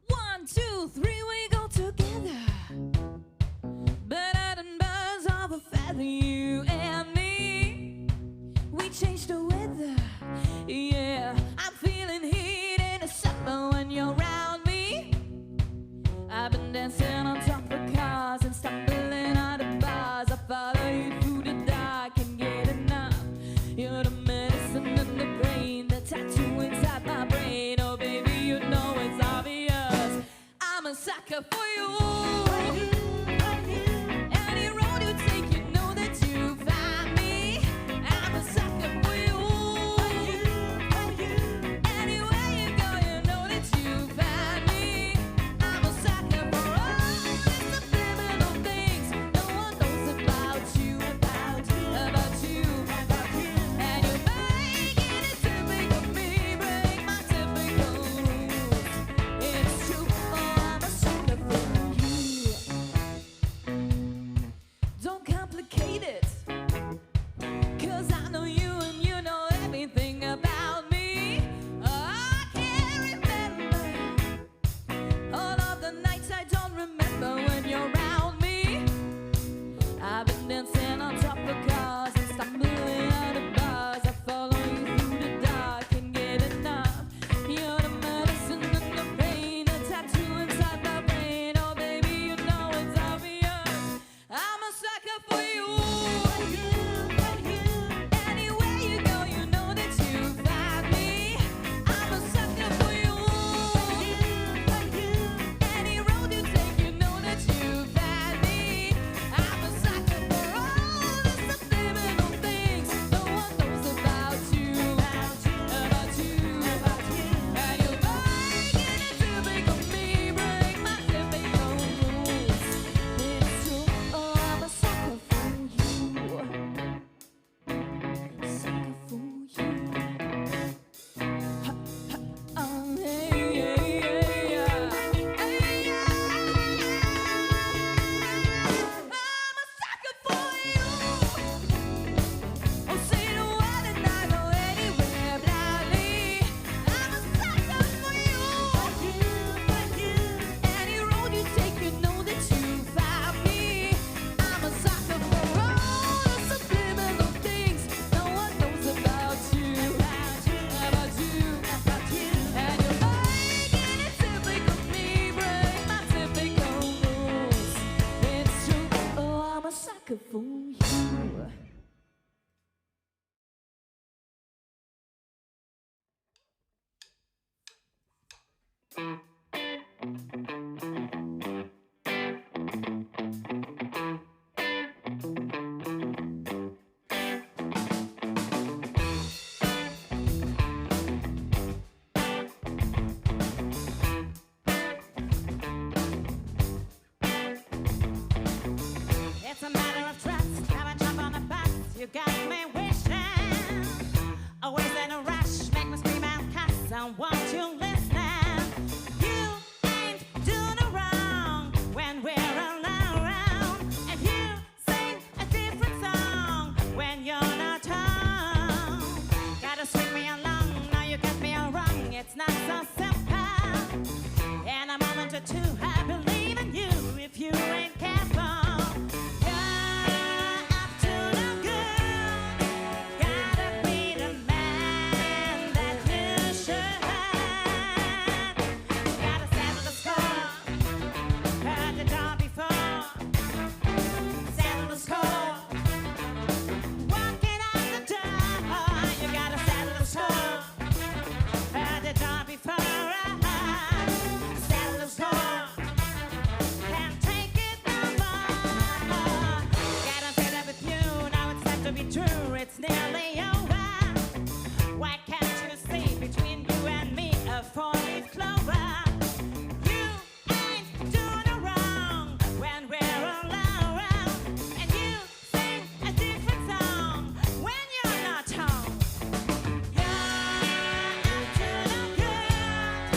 One, two, three, we go together. Better than birds of a feather, you and me. We change the weather, yeah. I'm feeling heat in the summer when you're around me. I've been dancing on top of cars and stumbling out of bars. I follow you through the dark, can't get enough. You're the medicine in the brain, the tattoo inside my brain. Oh baby, you know it's obvious. I'm a sucker for It's a matter of trust. Have a jump on the bus. You got me wishing. Always in a rush. Make me scream and cuss. I want you listening. You ain't doing it wrong when we're alone. And you sing a different song when you're not home. Gotta swing me along. Now you get me all wrong. It's not so simple. In a moment or two, I believe in you. If you ain't careful. True, it's nearly over. Why can't you see between you and me a four-leaf clover? You ain't doing it wrong when we're alone. And you sing a different song when you're not home. You're up to no good.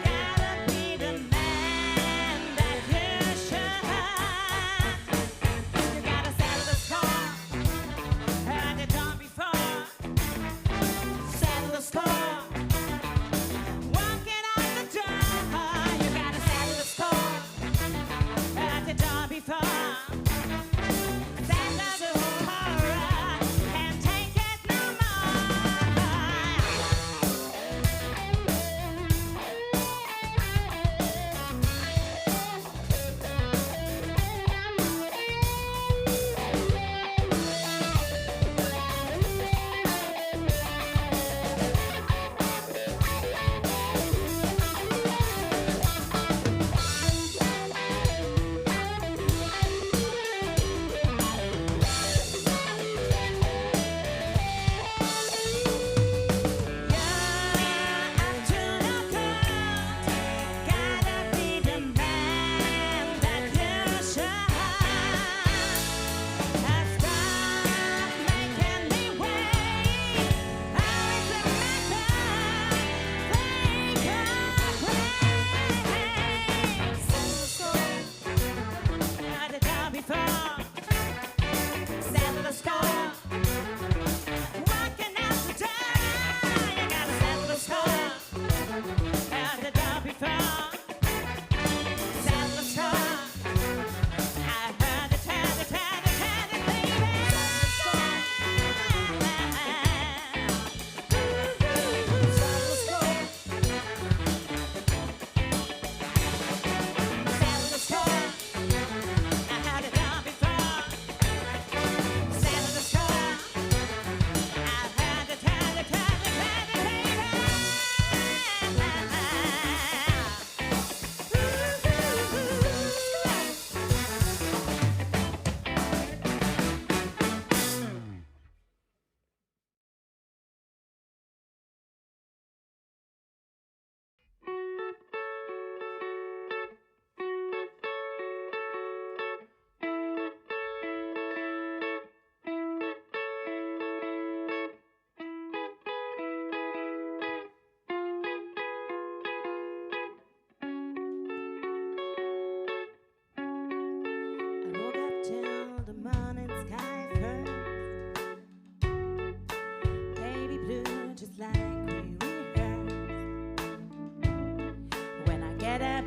Gotta be the man that you should. You gotta settle the score. Heard it all before. Settle the score. Walking out the door. You gotta settle the score. Heard it all before. Settle the score. Can't take it no more.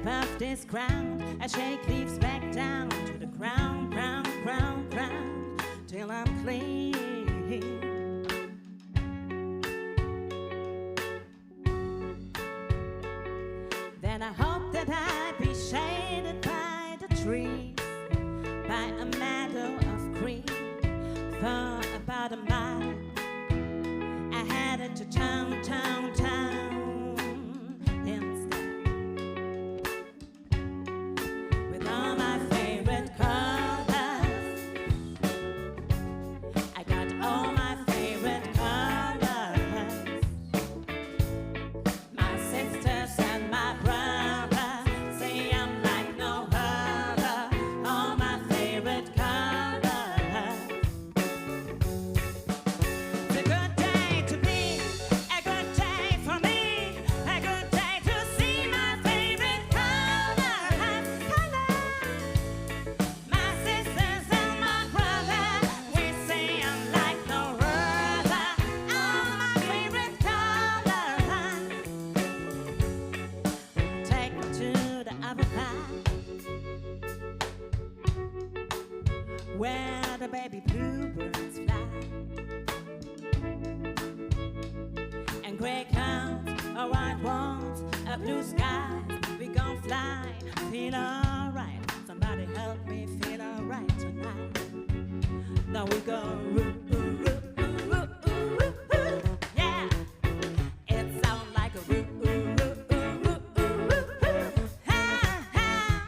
Above this ground, I shake leaves back down to the ground, ground, ground, ground, till I'm clean. Then I hope that I'd be shaded by the trees, by a meadow of green, for about a mile. I headed to town, town, town instead. gray clouds, a white walls, a blue sky. We gon' fly, feel alright. Somebody help me feel alright tonight. Now we go roo, roo, roo, roo, roo, roo, roo. Yeah, it sounds like a roo, roo, roo, roo, roo, roo, roo. Ha, ha.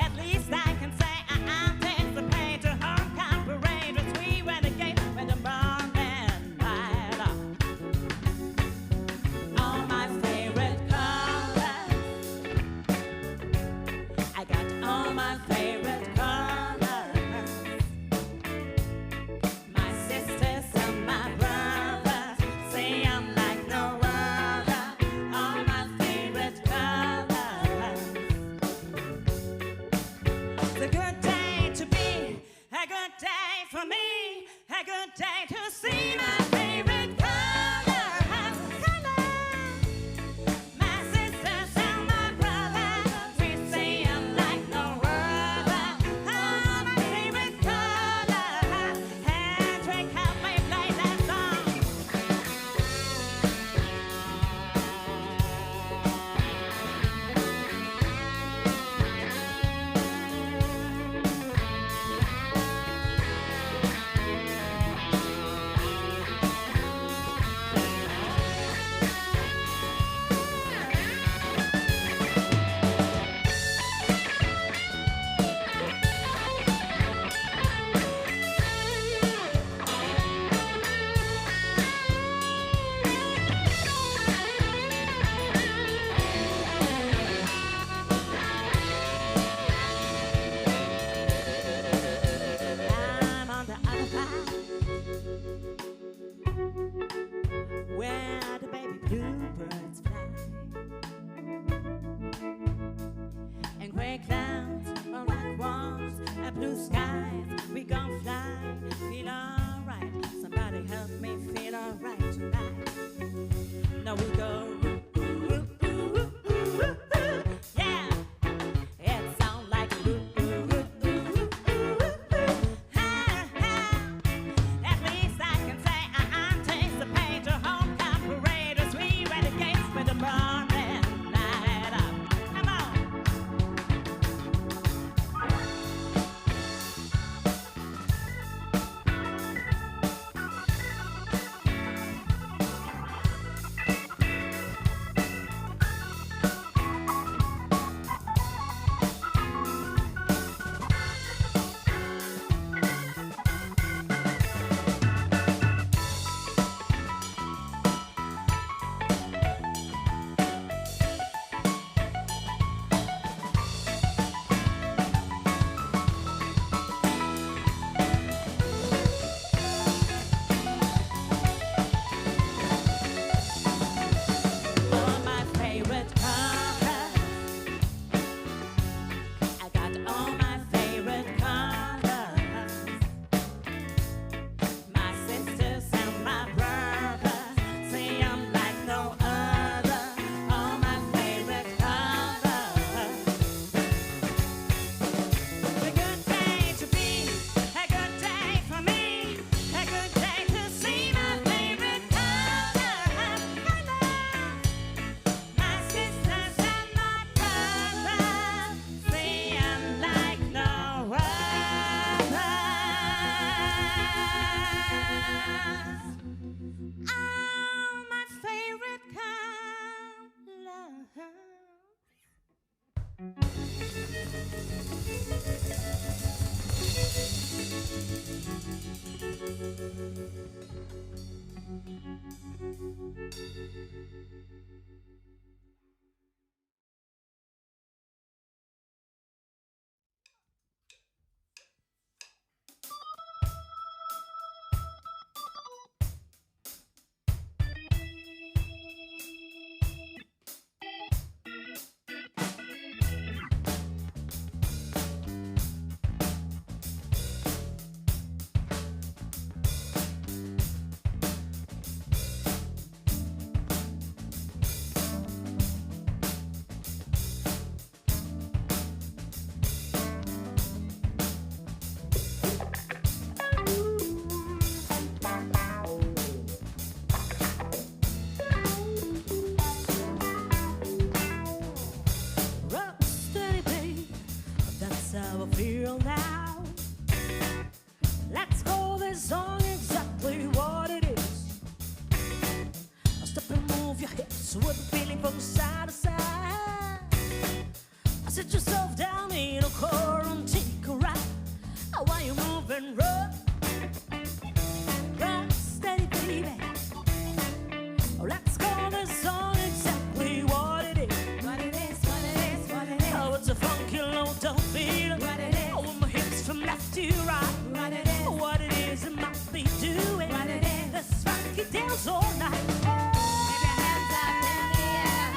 At least I can say I anticipate a homecoming parade as we renegade with the morning light up. All my favorite colors, I got all my favorite colors. My sisters and my brothers say I'm like no other. All my favorite colors. It's a good day to be, a good day for me, a good day to see my favorite colors. My sisters and my brothers, we say I'm like no other. All my favorite colors. Hendrik, help me play that song. I'm on the other side, where the baby bluebirds fly, and gray clouds are like walls, and blue skies. We gon' fly, feel alright. Somebody help me feel alright tonight. Now we go. Roo, roo, roo, roo, roo, roo, roo. Yeah, it sounds like a roo, roo, roo, roo, roo, roo, roo. Ha, ha. At least I can say I anticipate a homecoming parade as we renegade with the morning light up. Come on. All my favorite colors, I got all my favorite colors. My sisters and my brothers say I'm like no other. All my favorite colors. A good day to be, a good day for me, a good day to see my favorite colors. My sisters and my brothers say I'm like no other. All my favorite move your hips with a feeling from side to side. Sit yourself down in a car and take a ride. While you're moving, rock steady, baby. Let's call this song exactly what it is. What it is, what it is, what it is. Oh, it's a funky low down feeling. What it is. Oh, with my hips from left to right. What it is. What it is, it might be doing. What it is. Let's rock it dance all night. Wave your hands up in the air.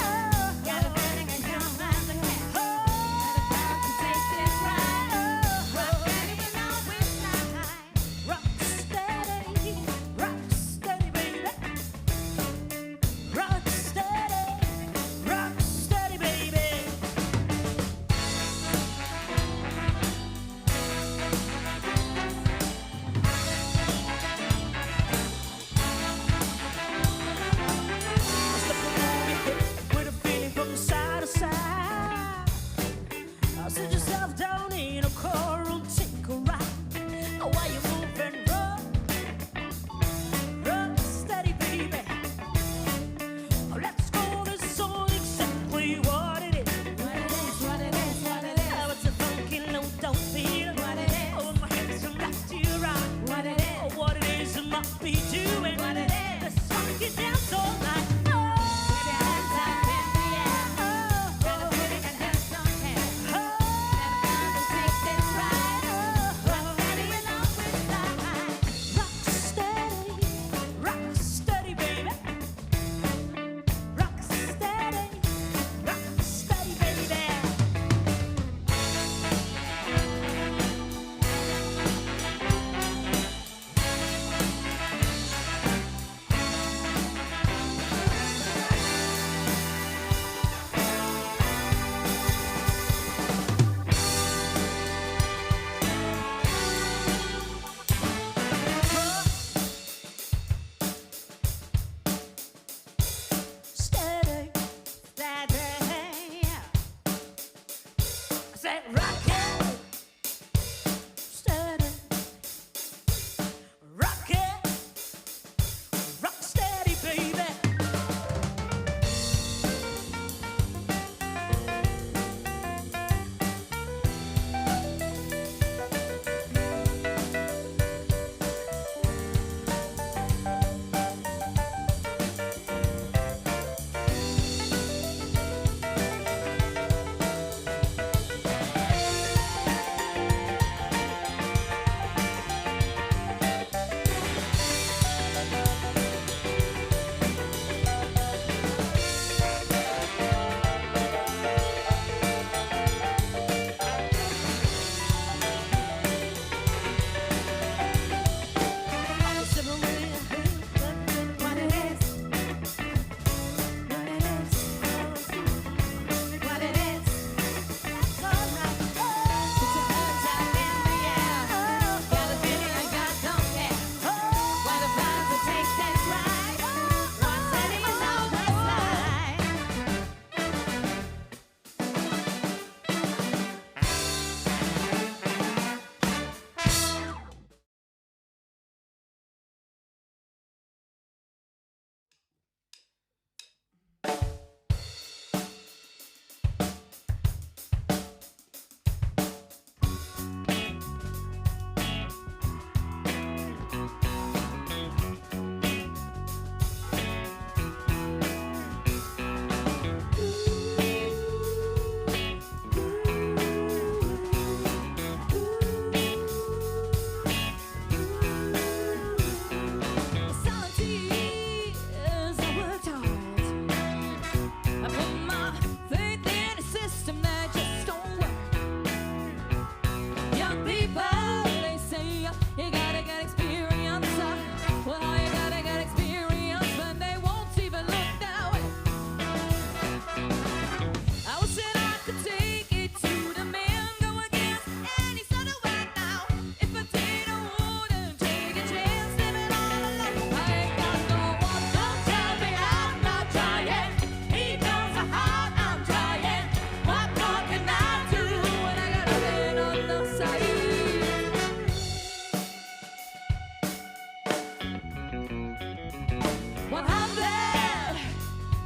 Get a feeling and jump as a cat. Let it bounce and taste it right. Rock steady with no waistline. Rock steady, baby. Rock steady, baby.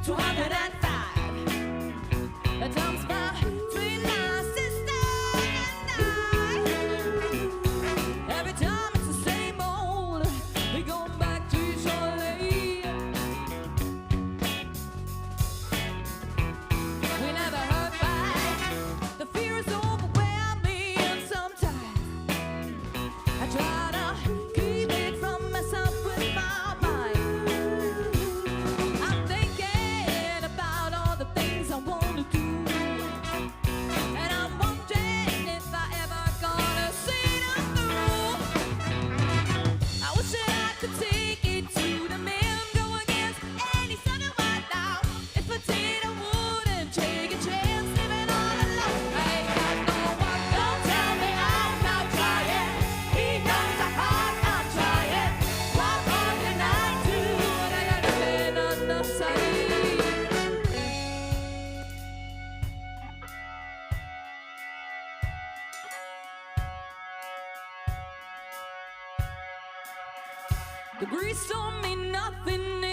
205. The time's fine between my sister and I. Every time it's the same old, we go back to Charlie. We never heard back. The fear is overwhelming, and sometimes I try to keep it from myself with my mind. I'm thinking about all the things I want to do, and I'm wondering if I ever gonna see them through. I wish that I could take it to the man, go against any sun and white now. If I did, I wouldn't take a chance living all alone. I ain't got no one, don't tell me I'm not trying. He knows how hard I'm trying. What more can I do when I got nothing on the side? Degrees don't mean nothing